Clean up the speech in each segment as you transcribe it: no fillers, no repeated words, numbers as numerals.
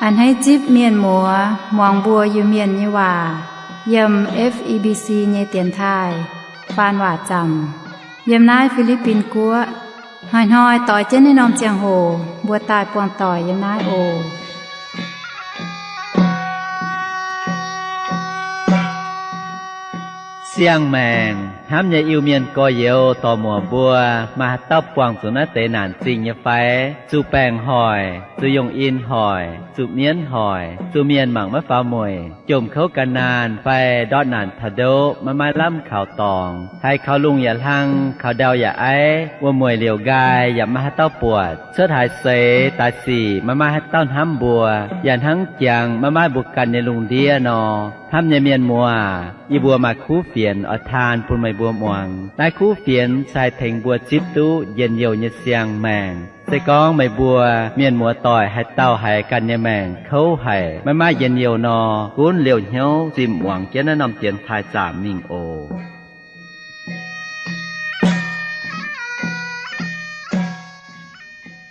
อันให้จิบเมียนหมัวมองบัวอยู่เมียนยี่ว่าเยม FEBC เยเตียนไทยปานว่าจำเยมนายฟิลิปปินส์กัวหอยต่อยเจนในนอมเจียงโหบัวตายปวงต่อยเยมนายโอเสียงแมงห้ามอย่าอิวเมียนกอเยวต่อหมัวบัวมาตับปวงสุนัขเตนานจริงอย่าไฟจูแปงหอยจูยงอินหอยจูเมียนหอยจูเมียนหมังมะฟ้ามวยจมเขากันนานไฟดอดนานทะโดมาล่ำข่าวตองไทยเขาลุงอย่าลังเขาเดาอย่าไอว่ามวยเหลียวกายอย่ามาให้เต้าปวดเสื้อถ่ายเสตาสีมาให้เต้าห้ำบัวอย่าทั้งเจียงมาบุกกันในลุงเดียนอห้ำอย่าเมียนมัวอีบัวมาคู่เฟียนอทานพูนไม่บัวมวงนายคู่เฟียนชายเถงบัวจิบตู้เย็นเยียวเยเสียงแมงใส่กองไม่บัวเมียนมัวต่อยให้เต้าให้กันเยแมงเขาให้ไม่เย็นเยียวนอกุ้นเหลียวเหี้ยวจิมหวังเจนนำเตียนทายจามมิงโอ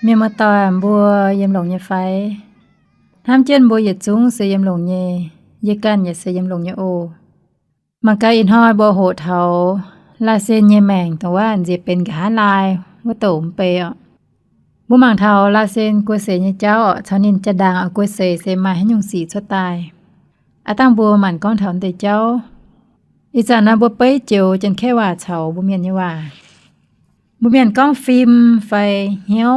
เมียมาต่อยบัวยำหลงเยไฟทำเจนบัวหยัดจุ้งเสียยำหลงเยกันอย่าเสียยำหลงเยโอมังกาอินหอยบัวโหเทาลาเซนเยแมงแต่ว่าอันจะเป็นขาลายว่าโตมเปะบุมังเทาลาเซนกัวเสยเจ้าชาวนินจะดังเอากัวเสมาให้ยุงสีชั่วตายอาตั้งบัวหมันก้อนเถาแต่เจ้าอีจานาบัวเป้เจียวจนแค่ว่าเฉาบุเมียนยี่ว่าบุเมียนก้องฟิล์มไฟเหี้ยว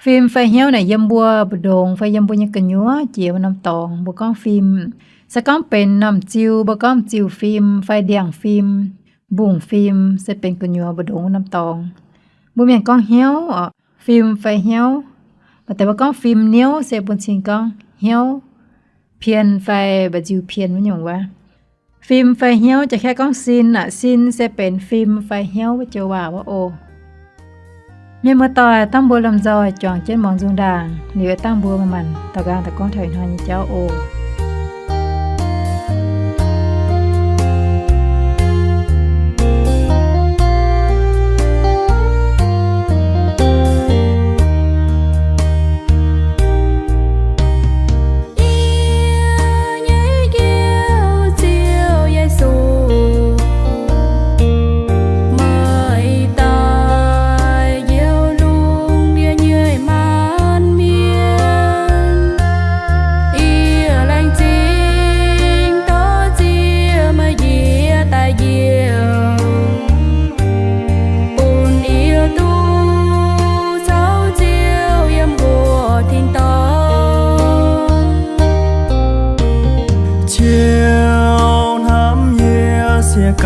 ฟิล์มไฟเหี้ยวไหนยำบัวบดงไฟยำบัวยังกันยัวเจียวน้ำตองบัวก้องฟิล์มสก้องเป็นน้ำจิวบัวก้องจิวฟิล์มไฟเดียงฟิล์มบุ่งฟิล์มจะเป็นกันยัวบดงน้ำตองบุเมียนก้องเหี้ยวฟิล์มไฟเหี้ยวแต่ว่าก้องฟิล์มเนี้ยวเสบนชิงก้องเหี้ยวเพียนไฟบจิวเพียนมันอย่างว่าฟิล์มไฟเหี้ยวจะแค่ก้องซินซินจะเป็นฟิล์มไฟเหี้ยวว่าจะว่าโอเมียมาต่อยตั้งบัวลำจอยจ่องเจ็ดมองจุงด่างเหลือตั้งบัวมันต่อการตะก้อนถอยนอยเจ้าโอ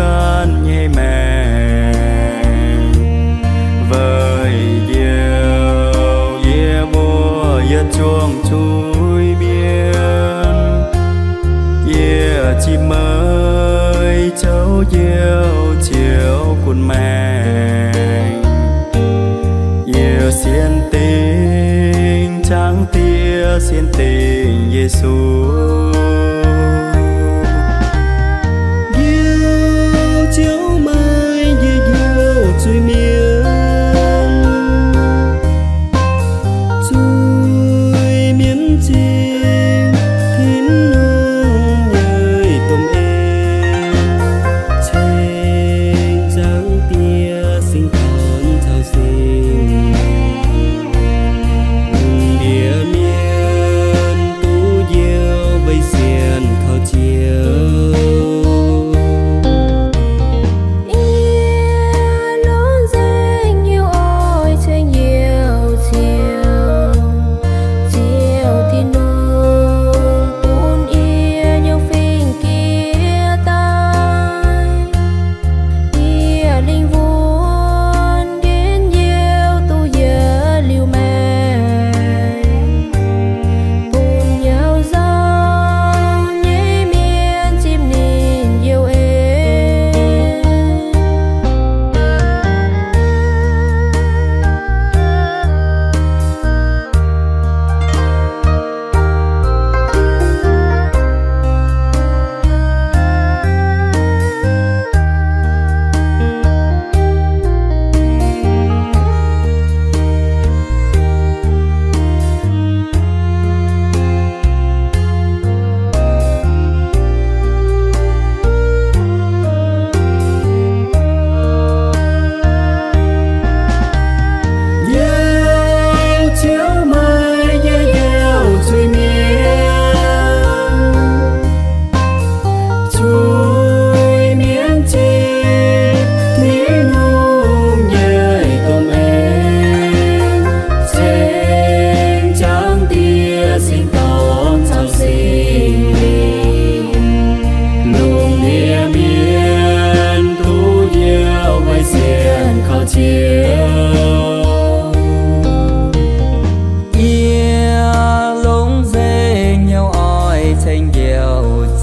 กันยายแม่เว่ยเดียวเย่บัวอย่าจ้วงช่วยเมียนเย่จีเมยเจ้าเยี่ยวเจียวคุณแม่เย่เสียนติงจางเตียเสียนติงเยซู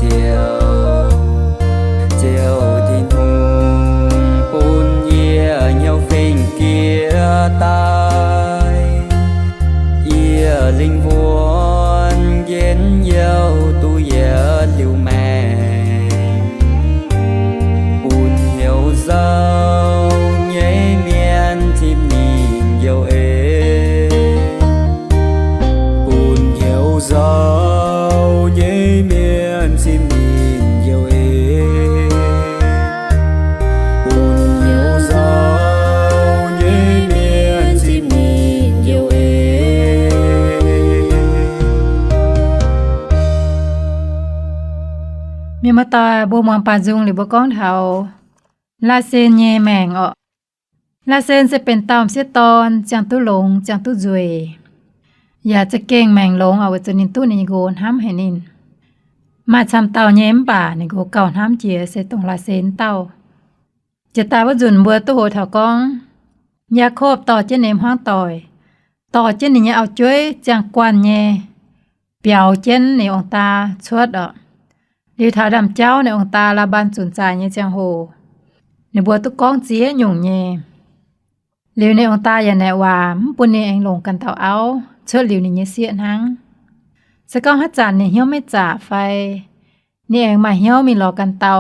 chiều chiều thiên hùng bún ia nhau phình kia tai ia linh vuông yên yêu tu ia liu mẹ bún hiểu dâu nhảy miên chim nhìn yêu ê bún hiểu dâu nhảy miên chim nhìn yêu ê bún hiểu dâu nhảy miên chim nhìn yêu êมีมาตาบ่มองปาจุงหรือบ่ก้องเฒ่าลาเซนแยแมงออลาเซนจะเป็นตอมเสียตอนจังตุหลงจังตุจวยอยากจะเก่งแมงหลงเอาไว้จนนินตุนี่โกนห้ำให้นินมาชำเตาแย้มป่านี่โกเก่าห้ำเจียเสตรงลาเซนเต้าจะตาว่าจุนบัวตุโหเฒ่ากองยาโคบต่อเจเนมห้างต่อยต่อเจนนี่เอาจ้วยจังกวนแยเปียวเจนในองตาชวดออกดีถาดำเจ้าในองตาลาบันสุนใจเนี่ยจังโหในบัวตุกองเจียหยุ่งเย่เหลียวในองตาอย่าแนวามปุ่นนี่เองลงกันเต่าเอาเชิดเหลียวนี่เสียนังสกองฮัจจานนี่เหี้ยวไม่จ่าไฟนี่เองมาเหี้ยวมีหลอกันเต่า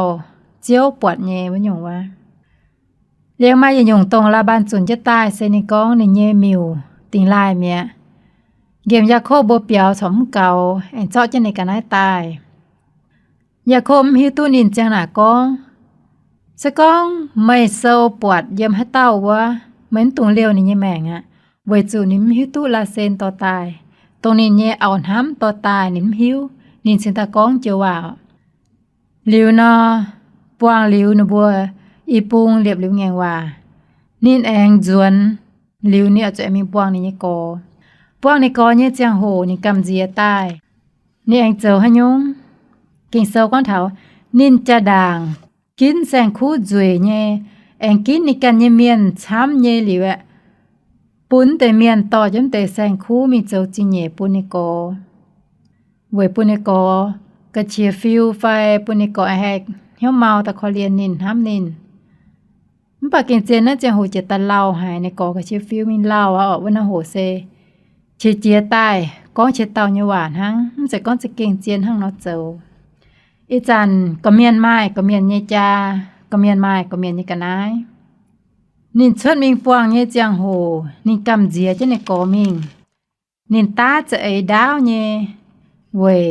เจียวปวดเย่ว่าหยุ่งว่าเลี้ยงมาอย่าหยุ่งตรงลาบันสุนจะตายเซนิกองนี่เย่มิวติงลายเมียเกมยาโคบเปียวสมเก่าเอ็นเจาะจะในกันให้ตายยาคมฮิวตุนินจังหนากองสกองไม่เศร้าปวดเยี่ยมให้เต้าว่าเหมือนตุงเลี้ยวนี่แม่งอะเวจูนิมฮิวตุลาเซนต่อตายตรงนี้เนี่ยเอาห้ำต่อตายนิมฮิวนินสินตากองเจียวว่าหลิวนอปวางหลิวนบัวอีปุงเรียบหลิวแงงว่านินเองจวนหลิวเนี่ยจะมีปวางนี่กอปวางนี่กอเนี่ยเจียงโหนี่กำเจียตายนี่เองเจ้าให้ยุงกินเซาก้อนเถานินจะด่างกินแสงคู่จุยเย่แองกินนี่กันเยเมียนช้ำเยหลิวะปุ้นแต่เมียนต่อจนแต่แสงคู่มีเจ้าจิเย่ปุนิโกเวยปุนิโกกระเชียฟิวไฟปุนิโกแฮกเหี้ยวเมาตะคอเลียนนินห้ำนินมันปากกินเจนน่าจะโหเจตะเล่าหายในกอกระเชียฟิวมินเล่าว่าออกวันน่ะโหเซเชียเจียใต้ก้องเชียเตาเนหวานหังมันจะก้อนจะเก่งเจียนหังเนาะเจ้าอีจันก็เมียนไม้ก็เมียนเยจาก็เมียนไม้ก็เมียนเยกันนายนินเชิดมิงปวงเยเจียงโหนินกำเจียจะในกอมิงนินตาจะไอดาวเยเวย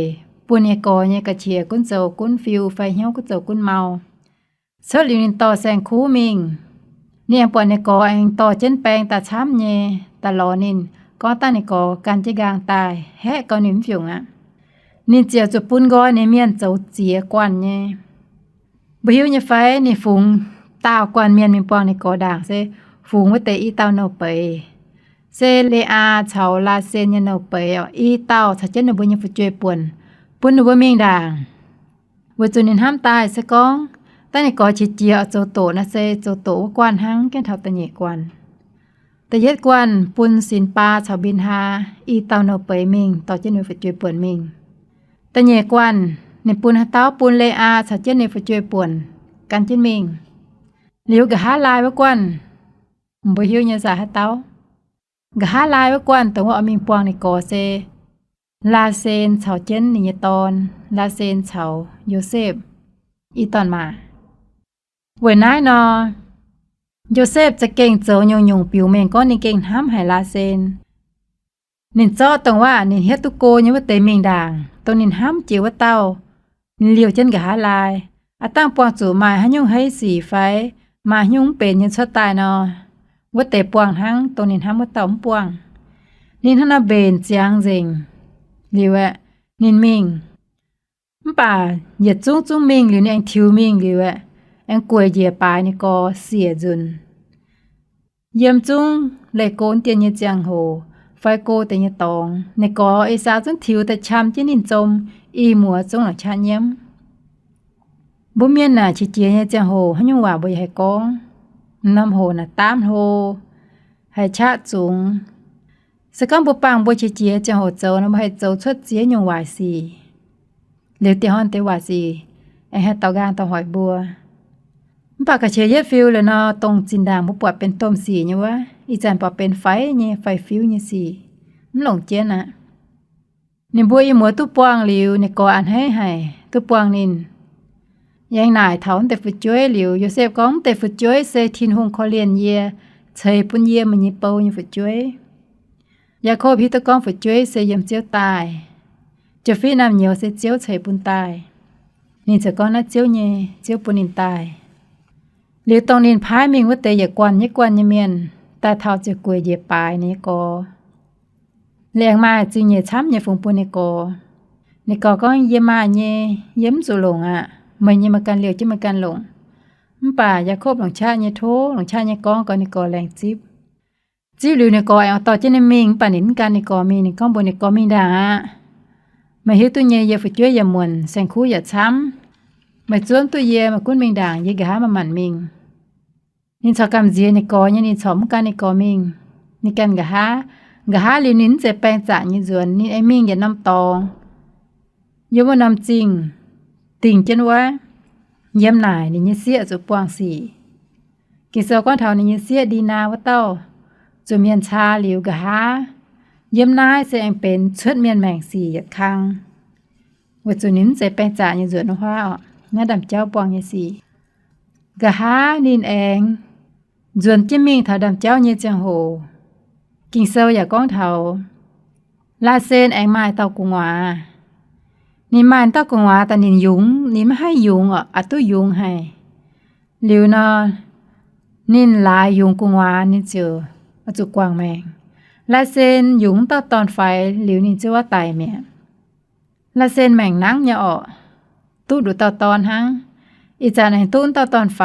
ปุนเยกอเยกะเชียกุ้นเจ้ากุ้นฟิวไฟเหี้ยวกุ้นเจ้ากุ้นเมาเชิดลิวนินต่อแสงคูมิงเนี่ยปวนเยกอเองต่อเจนแปลงตาช้ำเยตาลอนินก็ตาในกอกันจะกางตายแฮะก็นิ่มฝิ่งอ่ะนินเจียจุปุ้นก้อยในเมียนเจ้าเจียกวนเนี่ยบหิวเนี่ยไฟในฝูงตาวกวนเมียนมีปองในกอด่างเซฝูงไว้แต่อีเต้าเนาไปเซเลอาเฉาลาเซนยเนาไปอีเต้าถ้าเจนบุญยังฝุจวยป่วนปุ้นหนูบ่เมียงด่างวัจุนินห้ามตายซะก้องตั้งในกอชิเจียโจโตนะเซโจโตกวนหังแก่นเท่าตะเหยกวนแต่เย็ดกวนปุ้นสินปาชาวบินหาอีเต้าเนาไปมิงต่อเจนหนูฝุจวยป่วนมิงตะเยกวันในปูนหาเต้าปูนเลอาสัจเจนในฝุจวยป่วนกันจินมิงเหลียวกะหาลายไว้กวนบ่หิวเนี่ยสาหาเต้ากะหาลายไว้กวนแต่ว่าเอามิงปวงในกอเซลาเซนเฉาเจนนิยตอนลาเซนเฉาโยเซฟอีตอนมาเวยนายนอโยเซฟจะเก่งเจอยงปิวเมงก็นี่เก่งห้ำให้ลาเซนนินจ้อตรงว่านินเฮ็ดตุโกยังว่าเตมิงด่างตรงนินห้ำจิวว่าเต้านินเลียวเจนกะหาลายอาตั้งปวงจู่มาให้ยุ่งให้สีไฟมายุ่งเป็นยังชดตายนอว่าเตปวงทั้งตรงนินห้ำว่าเต้าปวงนินท่านเบนเจียงเจิงเลียวะนินมิงป่าเหยียดจุ้งมิงหรือเนี่ยเองทิวมิงเลียวะเองกวยเหยียปลายนี่ก็เสียจุนเยี่ยมจุ้งเลยโกนเตียนเยเจียงโหไฟโกแต่ยตองในกอไอสาวจนถิวแต่ชามจินินจมอีหมัวจงหลังชาเยี่ยมบุเมียนน่ะชิเจียเจียงโหให้ยุ่งว่าบ่ให้กองน้ำโหน่ะตามโหให้ชะจุงสกังบ่ปังบ่ชิเจียเจียงโหเจ้านะบ่ให้เจ้าชดเจียยุ่งว่าสิ เหลียวเตียฮ้อนเตว่าสิไอ้ให้เตากางเตาหอยบัวปากกะเชยเย็ดฟิวเลยเนาะตรงจินดางบ่ปวดเป็นต้มสีเนี่ยว่าอีจันปอเป็นไฟเนี่ยไฟฟิวเนี่ยสิมันหลงเจียนน่ะนี่บัวอีหมัวตู้ปวงหลิวนี่ก่ออันให้ตู้ปวงนินยังนายเถาแต่ฝึกจ้วยหลิวโยเซฟก้องแต่ฝึกจ้วยเซทินหงคอเลียนเยเชยปุ่นเยมันยิเปายิฝึกจ้วยยาโคบฮิตก้องฝึกจ้วยเซยมเจียวตายจะฟีน้ำเหนียวเซเจียวเชยปุ่นตายนี่จะก้อนน่ะเจียวเยเจียวปุ่นนินตายหรือตรงนินพายมิงว่าเตยกวนยกวนยเมียนแต่เท่าจะกวยเยปายนี่ก็แรงมาจึงเยช้ำเยฝงปุ่นนี่ก็เยมาเยเยิ้มสุลงอ่ะไม่เยมากันเหลียวจะมากันหลงป่ายาโคบหลงชาเยโทหลงชาเยก้องก็นี่ก็แรงจิบหรือนี่ก็เอาต่อจะในมิงป่านินกันนี่ก็มีนี่ก้องบนนี่ก็มีด่ามาหิวตัวเยฝึกช่วยยามวนแสงคู่อย่าช้ำมาจวนตัวเยมากุ้นมิงด่างเยกะหามาหมันมิงนินชอกำเจียนี่ก็ยันนี่ชอมกันนี่ก็มิงนี่กันกะหาลินินเจแปลงจ่านี่จวนนี่ไอ้มิงอย่านำตองยมนำจริงติ่งจนว่าเยี่ยมนายนี่เสียจุปวงสีกิเซาก้อนเท่านี่เสียดีนาว่าเต้าจุเมียนชาหลิวกะหาเยี่ยมนายเสียงเป็นเชิดเมียนแมงสีหยัดคังว่าจุนินเจแปลงจ่านี่จวนว่าน่าดำเจ้าปวงนี่สีกะหานินเองจวนจิ้มมิงเท่าดำเจ้านี่จังโหกิเซาอย่าก้องเท่าลาเซนเองไม้เต้ากุงวานี่มันตอกงว่าแต่นินยุงนี่ไม่ให้ยุงอ่ะตู้ยุงให้หลิวนอนนินลายยุงกงว่านี่เจอจุกวางแมงลาเซนยุงตอนไฟหลิวนี่เจอว่าตายแม่ลาเซนแมงนังอย่าออกตู้ดูตอนหังอีจานให้ตู้ตอนไฟ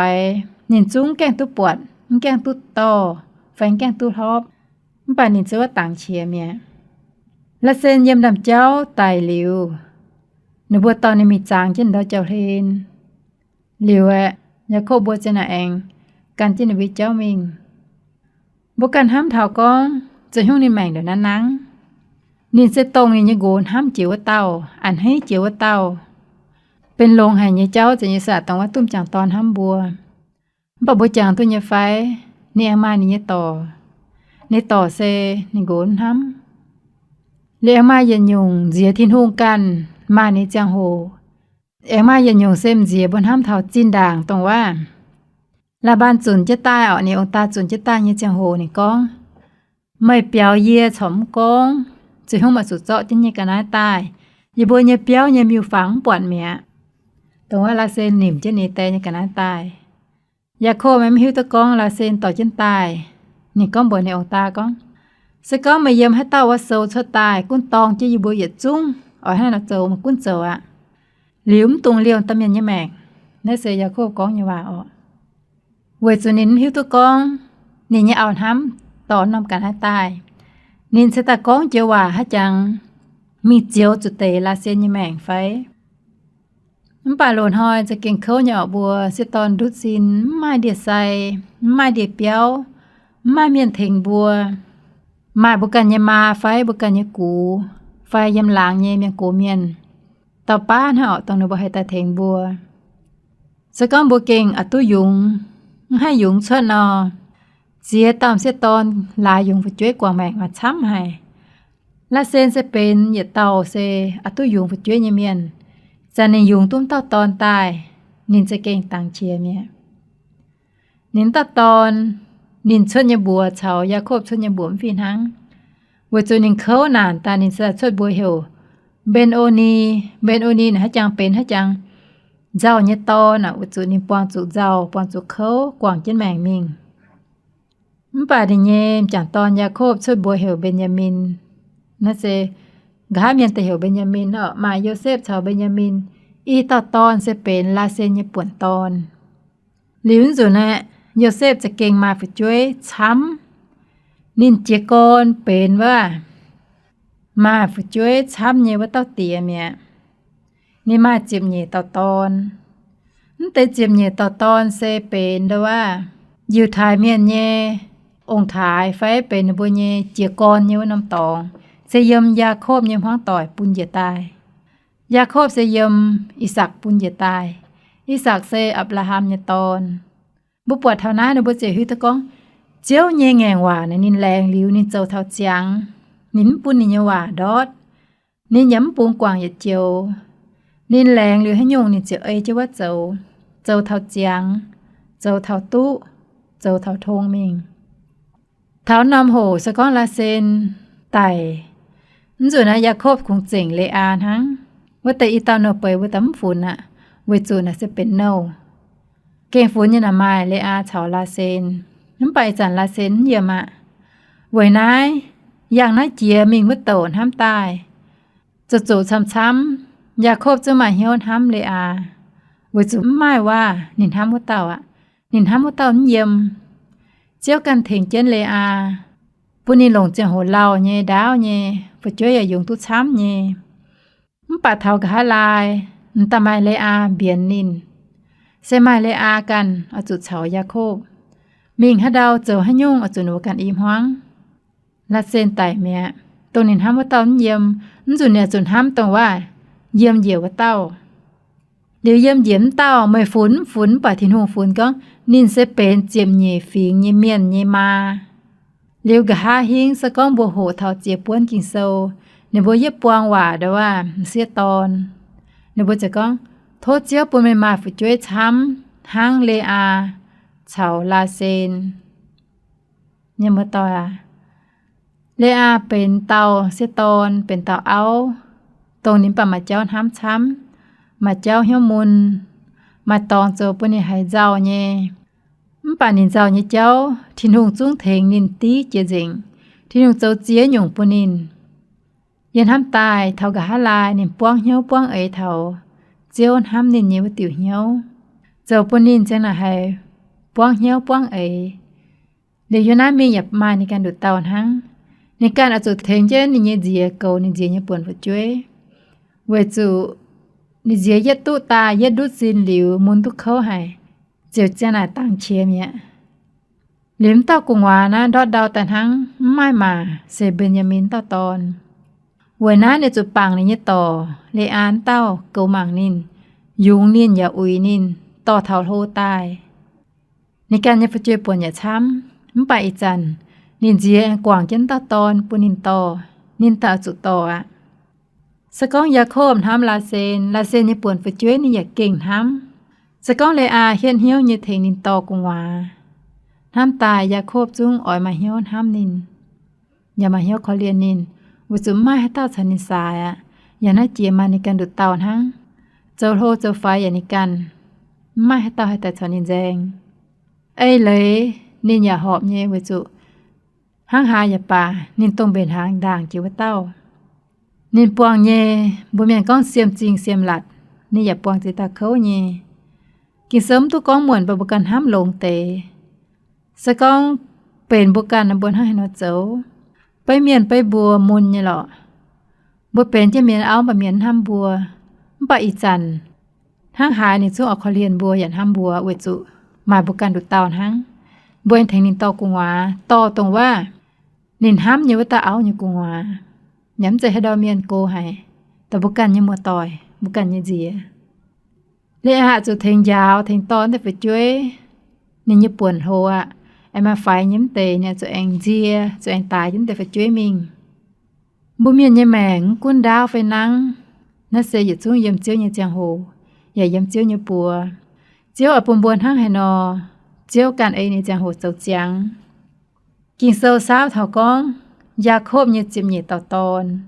นินจุ้งแกงตู้ปวดแกงตู้ต่อแฟงแกงตู้ทอบป่านนินเจอว่าต่างเชียแม่ลาเซนเยี่ยมดำเจ้าตายหลิวในบัวตอนนี้มีจางเช่นดาวเจ้าเทนเหลียวอยากโคบัวเจน่ะเองการจินวิเจ้ามิงบุกันห้ามเท่าก็จะหุ่งในแมงเดี๋ยวนั้นนังนินเสตรงนี่ยโกนห้ามจิ๋วเต้าอันให้จิ๋วเต้าเป็นลงหายเจ้าจะยศาต้องว่าตุ้มจางตอนห้ามบัวบ่บัวจางตัวยไฟนี่อามานี่ต่อในต่อเซในโกนห้ามเลี้ยงมาเย็นยุงเสียทิ้นหุงกันมาในจังโหเอ็งมายันยงเซมเจียบนห้ามเท้าจินด่างตรงว่าลาบานจุนจะตายเอานี่องตาจุนจะตายเนี่ยจังโหนี่ก้องไม่เปียวเย่ฉอมก้องจะห้องมาสุดเจาะจินเนี่ยกันน้าตายอย่าบัวเนี่ยเปียวเนี่ยมีฝังปวดเมียตรงว่าลาเซนหนิมจะนี่แต่เนี่ยกันน้าตายยาโคแม่หิวตะก้องลาเซนต่อจินตายนี่ก้องบนในองตาก้องสก้องไม่เยี่ยมให้เต้าว่าโซชดตายกุ้นตองจะอยู่บัวเหยียดจุ้งở hai là châu mà cuốn châu ạ liếm tung liêu tâm nhân như mẹ nên sẽ giờ cô có như vậy ạ về cho nín hiếu tôi con nín như ảo hám tỏ nằm cả hai tai nín sẽ ta có chiều hòa hết chẳng mi chiều chủ tệ là xe như mẹ phảiน้ำปลาหล่นหอยจะเก่งเข้าเหยาะบัวเสียตอนดุดซินไม่เดียดใส่ไม่เดียดเปียวไม่เมียนเถงบัวไม่บุกันยามาไฟบุกันยากูไฟยำลางเยเมียงโกเมียนต่อป้านเหาต้องนบ่ให้ตาเถงบัวสก้องบัวเก่งอัตุยุงให้ยุงเชิดนอเสียตามเสียตอนลายยุงฝุดจ้วยกว่าแมงมาช้ำให้ละเซนเสเป็นเหยียดเต่าเซอัตุยุงฝุดจ้วยเยเมียนจะในยุงตุ้มเต่าตอนตายนินจะเก่งต่างเชียเมียนินตาตอนนินเชิดยบัวเฉายาโคบเชิดยบัวฟีนังว่าจนินเขานานตานินสะชดบัวเหี่ยวเบนโอนีนะฮะจังเป็นฮะจังเจ้าเนี่ยตอน่ะว่าจนินปวงจุเจ้าปวงจุเขากวางจินแมงมิงป่าดิเยมจังตอนยาโคบชดบัวเหี่ยวเบนยามินนั่นเสกาเมียนแต่เหี่ยวเบนยามินมาโยเซฟชาวเบนยามินอีตอตอนเสเป็นลาเซนยป่วนตอนลิวจุนะโยเซฟจะเก่งมาฝึกช่วยช้ำนินเจกอนเป็นว่ามาฝึกช่วยช้ำเนี่ยว่าเต้าเตียเมียนี่มาเจ็บเนี่ยต่อตอนนั่นแต่เจ็บเนี่ยต่อตอนเซเป็นด้วยว่าอยู่ถ่ายเมียนเนี่ยองค์ถ่ายไฟเป็นบัวเนี่ยเจกอนเนี่ยว่าน้ำตองเสยมยาโคบเนี่ยห้องต่อยปุ่นเยตาย ยาโคบเสยมอิสักปุญญตายอิสักเซอับราฮัมยตอนบุปวดเท่านั้นบุเจหิตะกองเจียวเยแงงว่าในนินแรงลิวนินเจ้าเท่าเจียงนินปุนนิยว่าดอดนินย้ำปูงกวางยเจียวนินแรงลิวให้ยงนินเจียวเจ้าว่าเจ้าเท่าเจียงเจ้าเท่าตู้เจ้าเท่าทงมิงเท่านำโหสะก้อนลาเซนไต่จุนะยาโคบคงเจ๋งเลอาทั้งว่าแต่อีตาโนเปยว่าตำฝุ่นอะเวจูน่ะจะเป็นเน่าเก่งฝุ่นยันมาเลอาเฉาลาเซนน้ำไปจันลาเซนเยี่ยมอะเวยนายอย่างน้าเจียมิงมุดโตนห้ามตายจู่ช้ำๆยาโคบจะมาเฮียวห้ามเลอาเวจูไม่ว่านินห้ามมุดเต่าอะนินห้ามมุดเต่าเยี่ยมเจ้ากันเถงเจนเลอาปุนีหลงเจียงโหเล่าเย่ดาวเย่ผู้ช่วยอย่ายุงทุกช้ำเย่ป่าเท่ากับฮาลายตาไมเลอาเบียนนินเซไมเลอากันเอาจุดเฉายาโคบมิงฮะดาวเจอให้ยุ่งเอาจุดหนูกันอีมห้องลัดเซนไต่เมียตรงนินห้ามว่าเต้าเยี่ยมจุดเนี่ยจุดห้ามตรงว่าเยี่ยมเหยี่ยวว่าเต้าเดี๋ยวเยี่ยมเหยี่ยมเต้าไม่ฝุ่นป่าทินหูฝุ่นก็นินเซเป็นเจียมเย่ฟิงเย่เมียนเย่มาเลี้ยวกะฮาหิงสะก้องบัวโหเท่าเจียป้วนกินโซในบัวเย็บปวงว่าเดว่าเสียตอนในบัวจะก้องโทษเจียวปุ่นไม่มาฝึกช่วยช้ำห้างเลอาเฉาลาเซนยังมาต่อเลอาเป็นเตาเสียตอนเป็นเตาเอาตรงนี้ป่ามาเจ้าห้ามช้ำมาเจ้าเหี้ยวมุนมาตองเจอปุ่นนี่ให้เจ้าเนี่ยป่านินเจ้าเนี่ยเจ้าที่นุ่งจุ้งเถงนินตีเจียจิงที่นุ่งเจ้าเจียหยงปุ่นนินยันห้ามตายเท่ากับฮาลายนินป้วงเหี้ยวป้วงเท่าเจียวห้ามนินเยวติ๋วเหี้ยวเจ้าปุ่นนินจังน่ะให้ป้วงเหี้ยวป้วงเดี๋ยวอยู่นั้นมีหยับมาในการดูดเตาทั้งในการเอาจุดเถงเจนินเจียเกานินเจียเนี่ยป่วนผู้ช่วยเวจูนินเจียยัดตู้ตายัดดูดซินหลิวมุนทุกเขาให้เจียวจังน่ะตั้งเชียมเนี่ยหลิมเต้ากุงวานะดอดดาวแต่ทั้งไม่มาเซเบนยามินเต้าตอนเวยน้าในจุดปังในยี่ต่อเลอานเต้าเกาหมังนินยุงนินอย่าอุยนินต่อเท่าโทตายในการยับเจป่วนอย่าช้ำมันไปอีจันนินเจียกว่างจันเต้าตอนปุนินต่อนินเต้าจุดต่ออะสก้องยาโคบทำลาเซนยี่ป่วนฝึกช่วยนี่อย่าเก่งทำสก้องเลอาเฮียนเหี้ยวยี่เทนินต่อกุงวาห้ามตายยาโคบจุ้งอ่อยมาเหี้ยวห้ามนินอย่ามาเหี้ยวเขาเรียนนินวิจุไม่ให้เต้าชนิสายอย่าน่าเจียมาในการดูดเต้าทั้งเจ้าโทเจ้าไฟอย่าในกันไม่ให้เต้าให้แต่ชนินแจงเลยนินอย่าหอบเย่วิจุห้างหาอย่าป่านินตรงเป็นหางด่างจิวเต้านินปวงเย่บุเมียนก้องเสียมจริงเสียมหลัดนี่อย่าปวงจิตาเขาเย่กินเสริมทุกก้องหมวนประกันห้ามลงเตสก้องเป็นบุการนำบนให้นอเจ้าไปเมียนไปบัวมุนเนี่ยหรอบัวเป็นจะเมียนเอามาเมียนห้ามบัวปะอีจันทั้งหายนี่สู้ออกเขาเรียนบัวอย่างห้ามบัวเวจุมาบุการดุดเตาทั้งบัวแทงนินตอกุงวาต่อตรงว่านินห้ามอยู่ว่าตาเอาอยู่กุงวาย้ำใจให้ดาวเมียนโกให้แต่บุการยังมัวต่อยบุการยังเจียเลี้ยหาจุดแทงยาวแทงตอนแต่ไปช่วยนี่ญี่ปุ่นโหมาphải nhắm tề nhà cho anh chia cho anh tài chúng ta phảiជួយmình bố miền nhà mảng cuốn đao phải nắng nó sẽ dịch xuống dầm chiếu như chàng hồ và dầm chiếu như bùa chiếu ở bùn buồn hăng hay nò chiếu cạn ấy như chàng hồ sầu trắng kinh sâu sao thảo con gia khốp như chìm nhị tàu tòn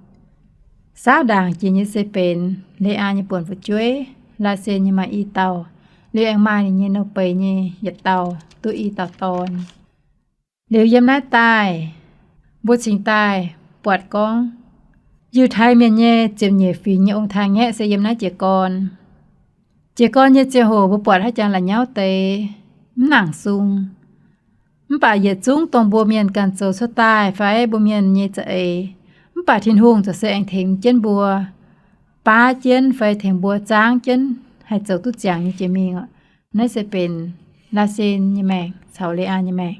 sao đàng chỉ như xe bền lê a như buồn phải chuối là xe như mà y tàu lê anh mai như nâu bầy như giật tàu tôi y tàu tòn nếu dâm nát tai bút trình tai bọt conอยู่ไทยเมียนเย่เจียมเย่ฝีเย่องทางแง่เสียยมน้าเจียกอนเย่เจียโหบุปผาให้จังละเย้าเตหนังซุงมันป่าเย่จุ้งตรงบัวเมียนกันโซชดใต้ไฟบัวเมียนเย่จะมันป่าทินหงจะเสียงเถงเจนบัวป้าเจนไฟเถงบัวจ้างเจนให้เจ้าตุ้จางเย่เจมีงนั่นจะเป็นลาเซนเย่แมงเสาเลอาเย่แมง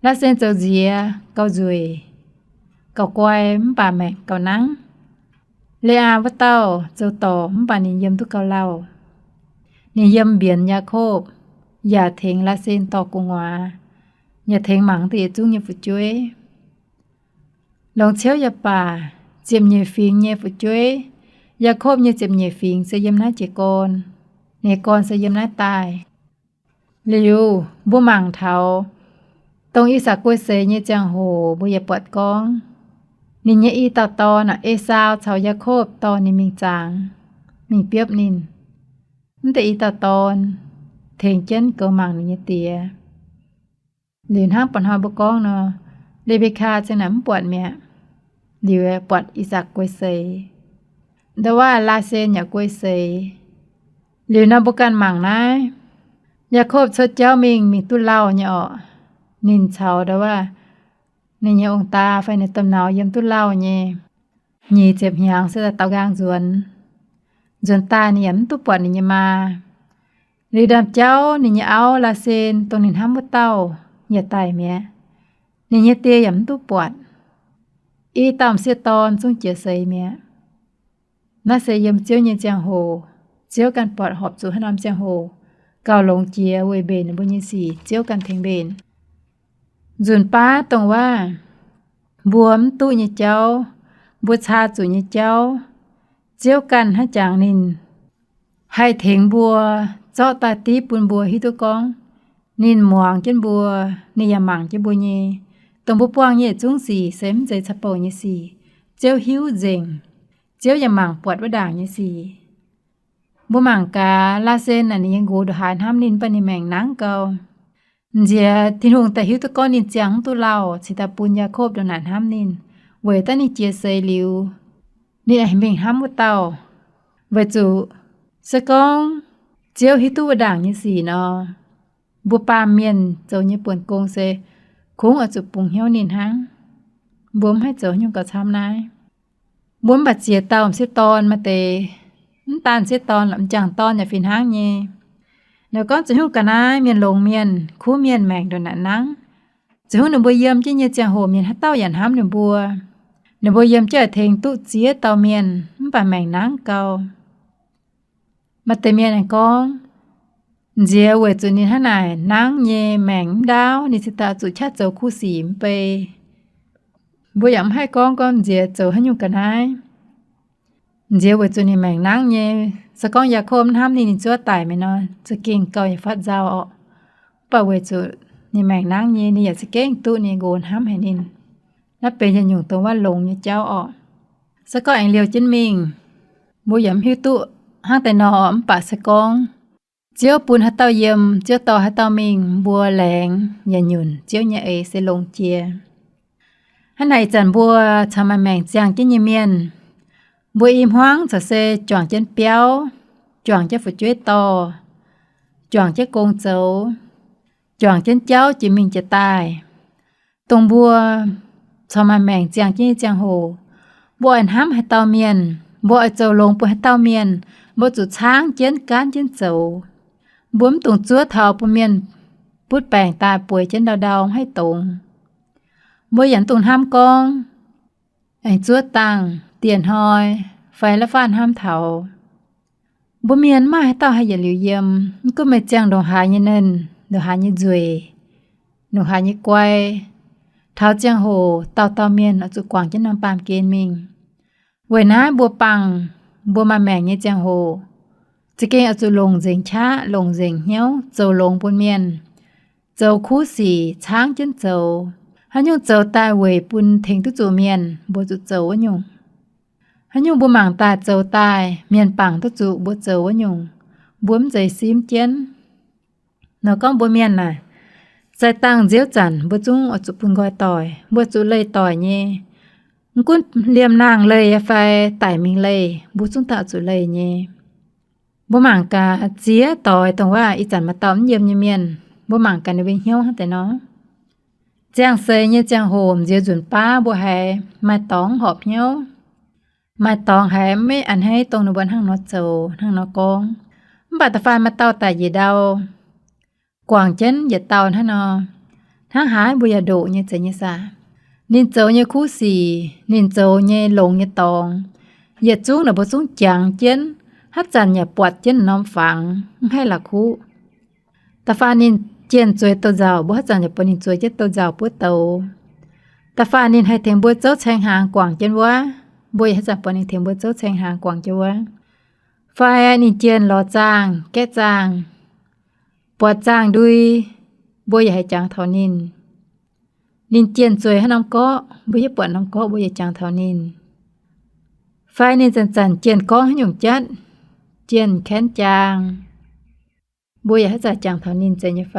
ลาเซนเจ้าเจียเกาจุยเกาควายป่าแมงเกานัง เลอาวะเต้าเจ้าต่อมป่านิยมทุกเกาเล่านิยมเบียนยาโคบอย่าเทงละเซนต่อกงวาอย่าเทงหมังตีจุ้งอย่าฝุจ้วยลองเชียวอย่าป่าเจียมเยฟิงเยฝุจ้วยยาโคบเยเจียมเยฟิงเสยยมน้าเจกอนเนกอนเสยยมน้าตายลิวบุหมังเทาตรงอีสากวยเสยเยจังโหบุอย่าปวดกองนินเยอีตาตอนเอซาวชาวยาโคบตอนนิมิงจางมิงเปียบนินนั่นแต่อีตาตอนเทงเจนเกอมังนินเยเตียหลินห้างปนหอยบกองเนาะเลเบคาจะหนำปวดเมียดิวปวดอีสากวยเสยแต่ว่าลาเซนอย่ากวยเสยหลิวนาบกันมังนายยาโคบชดเจ้ามิงมีตุเล่าเนี่ยนินเชาแต่ว่าในเยองตาไฟในตำหนาวเยี่ยมตุเล่าเนี่ยยีเจ็บหยางเสดเตากลางจวนตาเนี่ยมตุปวดนี่มาหรือดำเจ้านี่เอาลาเซนตรงนินห้ามบุเต้าอย่าตายเมียนี่เตียยำตุปวดอีตามเสียตอนส่งเจียเสยเมียน่าเสยยมเจียวเยเจียงโหเจียวกันปอดหอบสู่ให้น้ำเจียงโหเกาลงเจียเวยเบนบุญยีสีเจียวกันเทงเบนจุนป้าตรงว่าบวมตู้ยี่เจ้าบัวชาจุยี่เจ้าเจียวกันให้จางนินให้เถงบัวเจาะตาตีปุนบัวฮิตุกองนินหมวงเจนบัวนิยามังเจบัวเยตรงบุปวงเยจุ้งสีเสมใจชะโปเยสีเจียวหิวเจงเจียวยามังปวดว่าด่างเยสีบุมังกาลาเซนอันนี้ยังกูดหายห้ามนินปนิแมงนังเกาเจียที่หงแต่หิวตะก้อนนินเจียงตุเล่าสิตาปุญยาโคบดนานห้ามนินเวตันนิเจียเซลิวนี่ไอ้เมงห้ามบุเต้าเวจูสกองเจียวหิตุวด่างยี่สีนอบุปาเมียนเจ้าญี่ปุ่นกงเซคงอาจุปุงเหี่ยวนินหังบวมให้เจ้ายุ่งกับช้ำนายบวมบัดเจียเต้าเสียตอนมาเตน้ำตาลเสียตอนลำจางตอนอย่าฟินห้างเย่เดี๋ยวก็จะหุ่นกันนะเมียนลงเมียนคู่เมียนแมงโดนนังจะหุ่นหนึ่งบัวเยี่ยมเจียเจียโหเมียนฮัตเต้าหยันห้ามหนึ่งบัวเยี่ยมเจ้าเทงตุเจียเต้าเมียนป่าแมงนังเก่ามาเตเมียนอันกองเจียเวจุนินท่านายนังเย่แมงดาวนิสิตาจุชาเจ้าคู่สีมไปบัวย้ำให้กองก้อนเจียเจ้าให้ยุ่งกันนะเจียวเวจุนี่แมงนังเย่สกองยาโคมห้ามนี่จั่วตายไหมเนาะจะเก่งเก่าอย่าฟัดเจ้าออกป่าเวจุนี่แมงนังเย่นี่อย่าจะเก่งตู้นี่โกนห้ามให้นินนับเป็นยันอยู่ตรงว่าลงเนี่ยเจ้าออกสกองแองเลียวจิ้นมิงบัวย้ำหิวตู้ห้างแต่นอมป่าสกองเจียวปูนฮัตเต้าเยี่ยมเจียวต่อฮัตเต้ามิงบัวแหลงยันหยุ่นเจียวเนี่ยเอเสลงเจียฮันไหนจันบัวทำมาแมงเจียงจิ้นเมียนบัวอิมห้างจะเซจ่วงเจนเปียวจ่วงเจ้าฝุจ้วยต่อจ่วงเจ้ากงเจ้าจ่วงเจนเจ้าจิมิงจะตายตรงบัวทำมาแมงเจียงจี้เจียงโหบัวอันห้ามให้เต้าเมียนบัวเจ้าลงปูให้เต้าเมียนบัวจุดช้างเจียนการเจียนเจ้าบัวตรงจั่วเท้าปูเมียนพูดแปลงตาป่วยเจียนดาวให้ตรงบัวหยันตรงห้ามกองไอ้จั่วตังเตียนหอยไฟและฟ้านห้ามเถาบ่เมียนมาให้เต้าให้อย่าเหลียวเยี่ยมก็ไม่แจ้งดอกหาเยนั่นดอกหาเยจุยดอกหาเยกวยเท้าเจียงโหเต้าเมียนเอาจุกวางจะนำปามเกณฑ์มิงเวยน้าบัวปังบัวมาแมงเยเจียงโหจะเก่งเอาจุลงเจิงช้าลงเจิงเหี้ยวเจ้าลงบนเมียนเจ้าคู่สีช้างจนเจ้าหันยงเจ้าตายเวยปุนเทงตุจูเมียนบัวจุเจ้าวะยงหันยงบัวหมางตาเจ้าตายเมียนปังตุจูบัวเจ้าวะยงบัวมใจซีมเจียนเนาะก็บัวเมียนน่ะใจตังเจียวจันบัวจุงเอาจุปุนกอยต่อยบัวจุเลยต่อยเย่กุ้นเลียมนางเลยไฟไต่มิงเลยบัวจุงตาจุเลยเย่บัวหมางกาเจียต่อยตรงว่าอีจันมาตอมเยี่ยมเมียนบัวหมางกันในเวงเหี้ยวแต่เนาะเจียงเซยเนี่ยเจียงโหมเจียวจุนป้าบัวแห่มาตองหอบเหี้ยวมาตองแห่ไม่อันให้ตรงในบนห้างนอโจห้างนอกองบัตรไฟมาเต้าแต่ยีเดากวางเจนอย่าเต้าท่านอทั้งหายบุยโดเนี่ยเจเนี่ยซานินโจเนี่ยคู่สีนินโจเนี่ยหลงเนี่ยตอง อย่าจุ้งน่ะบ่จุ้งจางเจนฮัดจันอย่าปวดเจนน้อมฝังให้ละคูตาฟ้านินเจียนจวยตัวเจ้าบ่ฮัดจันอย่าปนินจวยเจตัวเจ้าปุ้โตตาฟ้านินให้เถียงบัวเจ้าแชงหางกว่างเจนว่าบ่ฮัดจันปนินเถียงบัวเจ้าแชงหางกว่างเจว่าไฟนินเจียนรอจางแก้จางปวดจางดุยบ่อย่าให้จางเท่านินนินเจียนจวยให้น้ำเกาะบ่อย่าปวดน้ำเกาะบ่อย่าจางเท่านินไฟนินจันเจียนเกาะให้หยุ่งจัดเจียนแค้นจางบ่อย่าให้จ่าจางเท่านินใจอย่าไฟ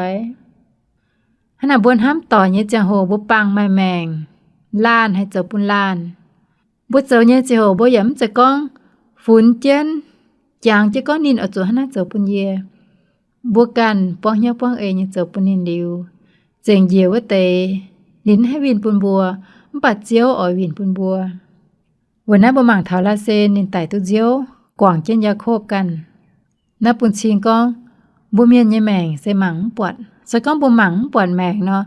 ขณะบนห้ามต่อเนี่ยจังโหบ่ปังไม่แมงล้านให้เจ้าปุ่นล้านบ่เจ้าเนี่ยจะโหบ่อย่ามันจะก้องฝุ่นเจียนจางจะก้อนนินเอาตัวให้หน้าเจ้าปุ่นเย่บัวกันป้องเหี้ยป้องเอเนี่ยเจ้าปุ่นนินดิวเจียงเยี่ยวว่าเตลิ้นให้วินปุ่นบัวมันปัดเจียวอ่อยวินปุ่นบัววันนั้นบ่หมั่งเท้าลาเซนินไต่ตุเจียวกว่างเจียนยาโคบกันนับปุ่นชิงก้องบ่เมียนยายแมงใส่หมังปวดใส่ก้องบ่หมังปวดแมงเนาะ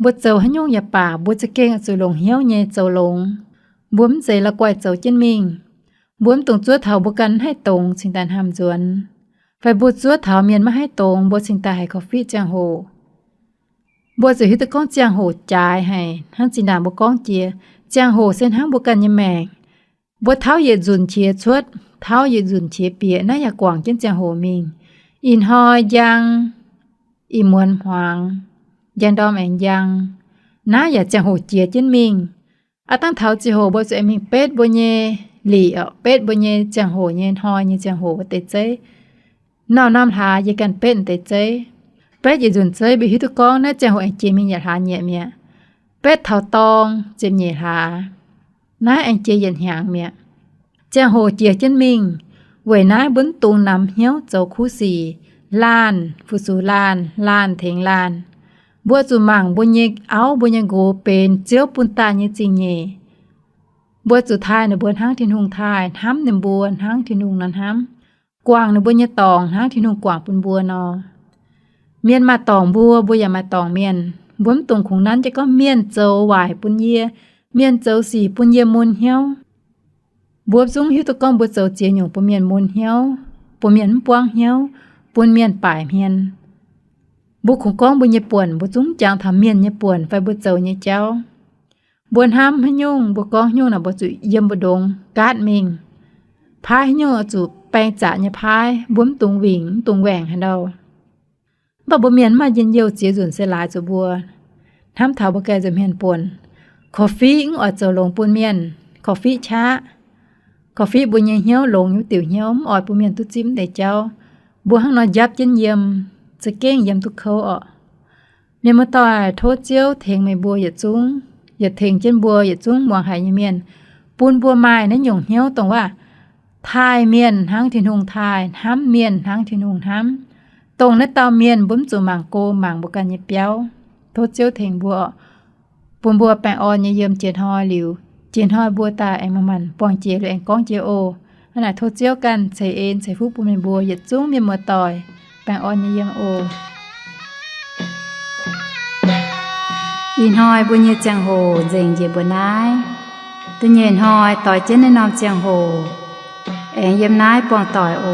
บ่เจ้าให้ยุ่งอย่าป่าบ่จะเก่งจุลงเหี้ยวเยเจ้าลงบ่มใจละกวยเจ้าเจียนมิงบ่มตรงจั่วเท้าบ่กันให้ตรงสิงตานหามจวนไฟบ่จั่วเท้าเมียนมาให้ตรงบ่สิงตาให้คอฟฟี่จังโหบ่จะฮิตก้องจังโหจ่ายให้หันสินดาบ่ก้องเจียจังโหเส้นหางบ่กันยายแมงบ่เท้าเยจุนเชียชวดเท้าเยจุนเชียเปียน่าอย่ากว่างเจียนจังโหมิงอินหอยยังอีมวนหวางยังดอมแองยังน้าอย่าจังโหเจียเจียนมิงอาตั้งเท้าจิโหบ่จะมิงเป็ดบ่เยหลีเป็ดบ่เยจังโหเยหอยเยจังโหบ่เตเจนอนน้ำหาเยกันเป็ดเตเจเป็ดเยจุนเจบิฮิตุกองน่าจังโหแองเจมิงอย่าหาเยเมียเป็ดเท้าตองเจมเยหาน้าแองเจเย็นหางเมียจังโหเจียเจียนมิงเวยน้าบุญตูนำเหี้ยวเจ้าคู่สี่ล้านผู้สู่ล้านเถงล้านบัวจุมังบุญเยกเอาบุญยังโกเป็นเจียวปุนตาเยจริงเยบัวจุทายในบัวทั้งที่นุงทายห้ำในบัวทั้งที่นุงนั้นห้ำกวางในบัวเยตองทั้งที่นุงกวางปุนบัวนอเมียนมาตองบัวอย่ามาตองเมียนบัวตรงของนั้นจะก็เมียนเจ้าหวายปุนเยเมียนเจ้าสี่ปุนเยมุนเหี้ยวบัวจุ้งหิวตะก้องบัวเจ้าเจียหยงปเมียนมุนเหี้ยวปเมียนปวงเหี้ยวปุนเมียนป่ายเมียนบุของก้องบุญยป่วนบุจุ้งจางทำเมียนยป่วนไฟบุเจ้ายเจ้าบวนห้ามให้ยุ่งบุก้องยุ่งน่ะบุจุเยี่ยมบุดงกาดมิงพายให้ยุ่งจุแปลงจ่ายพายบุ้มตุงหวิงตุงแหว่งให้เราบุเมียนมาเย็นเยียวเจียจุนเสลายจุบัวห้ามเท้าบุแกจะเมียนป่วนคอฟฟี่อิงอดเจ้าลงปุนเมียนคอฟฟี่ช้ากาแฟบุญยังเหี้ยวลงอยู่ติ๋วเหี้ยวออดปุเมียนตุจิ้มได้เจ้าบัวข้างนอนยับเย็นเยี่ยมจะเก้งเยี่ยมทุกเขาเมียมาต่อยโทษเจียวเทงไม่บัวอย่าจุ้งอย่าเทงเจนบัวอย่าจุ้งมองหายเมียนปูนบัวไม้นั้นหยงเหี้ยวตรงว่าทายเมียนทั้งที่นุงทายห้ำเมียนทั้งที่นุงห้ำตรงนั้นเตาเมียนบุ้มจู่หมางโกหมางบุกันเยี่ยเปียวโทษเจียวเทงบัวปูนบัวแปงอ่อนเยี่ยมเจียนหอยหลิวเจียนหอยบัวตาแองมันปองเจียหรือแองก้องเจียโอขณะโทษเจียวกันใส่เอ็นใส่ผู้ปูนบัวหยัดจุ้งเมียมัวต่อยแปงอ่อนเยี่ยมโออินหอยบุญเยจังโหเจิงเจียบัวนายตัวเย็นหอยต่อยเจนในนอมจังโหแองเยี่ยมนายปองต่อยโอ